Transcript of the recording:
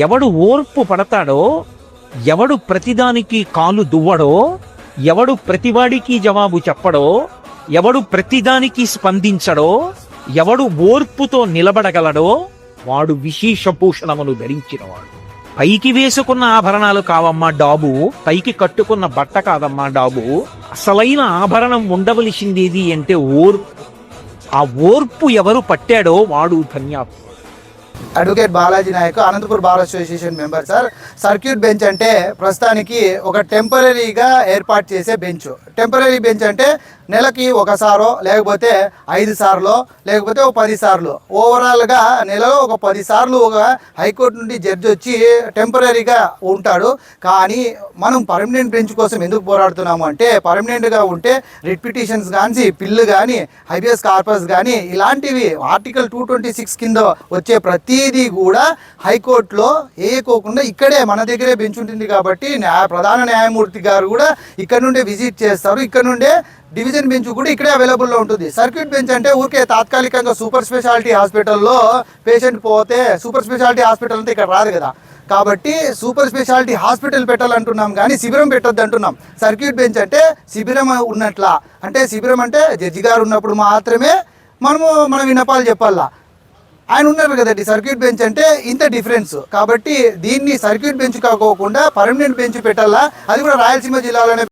ఎవడు ఓర్పు పడతాడో, ఎవడు ప్రతిదానికి కాలు దువ్వడో, ఎవడు ప్రతివాడికి జవాబు చెప్పడో, ఎవడు ప్రతిదానికి స్పందించడో, ఎవడు ఓర్పుతో నిలబడగలడో వాడు విశేషభూషణమును ధరించినవాడు. పైకి వేసుకున్న ఆభరణాలు కావమ్మా డాబు, పైకి కట్టుకున్న బట్ట కాదమ్మా డాబు. అసలైన ఆభరణం ఉండవలసిందేది అంటే ఓర్పు. ఆ ఓర్పు ఎవరు పట్టాడో వాడు ధన్యాత్ముడు. Advocate Balaji Nayak, Anantapur bar association member. Sir, circuit bench అంటే ప్రస్తుతానికి ఒక టెంపరీగా ఏర్పాటు చేసే బెంచ్. టెంపరీ బెంచ్ అంటే నెలకి ఒకసారో లేకపోతే 5 సార్లు లేకపోతే 10 సార్లు, ఓవరాల్గా నెలలో ఒక 10 సార్లు ఒక హైకోర్టు నుండి జడ్జి వచ్చి టెంపరీగా ఉంటాడు. కానీ మనం పర్మనెంట్ బెంచ్ కోసం ఎందుకు పోరాడుతున్నాము అంటే, పర్మనెంట్గా ఉంటే రిట్ పిటిషన్స్ కానీ, పిల్లు కానీ, హైబియస్ కార్పస్ కానీ ఇలాంటివి ఆర్టికల్ 226 కింద వచ్చే ప్రతిదీ కూడా హైకోర్టులో వేయకోకుండా ఇక్కడే మన దగ్గరే బెంచ్ ఉంటుంది కాబట్టి ప్రధాన న్యాయమూర్తి గారు కూడా ఇక్కడ నుండే విజిట్ చేస్తారు. ఇక్కడ నుండే డివిజన్ బెంచ్ కూడా ఇక్కడే అవైలబుల్లో ఉంటుంది. సర్క్యూట్ బెంచ్ అంటే ఊరికే తాత్కాలికంగా సూపర్ స్పెషాలిటీ హాస్పిటల్లో పేషెంట్ పోతే సూపర్ స్పెషాలిటీ హాస్పిటల్ అంతా ఇక్కడ రాదు కదా, కాబట్టి సూపర్ స్పెషాలిటీ హాస్పిటల్ పెట్టాలంటున్నాం కానీ శిబిరం పెట్టొద్దు అంటున్నాం. సర్క్యూట్ బెంచ్ అంటే శిబిరం ఉన్నట్లా, అంటే శిబిరం అంటే జడ్జి గారు ఉన్నప్పుడు మాత్రమే మన విన్నపాలు చెప్పాలా. ఆయన ఉన్నారు కదండి. సర్క్యూట్ బెంచ్ అంటే ఇంత డిఫరెన్స్. కాబట్టి దీన్ని సర్క్యూట్ బెంచ్ కాకోకుండా పర్మనెంట్ బెంచ్ పెట్టాలా, అది కూడా రాయలసీమ జిల్లాలోనే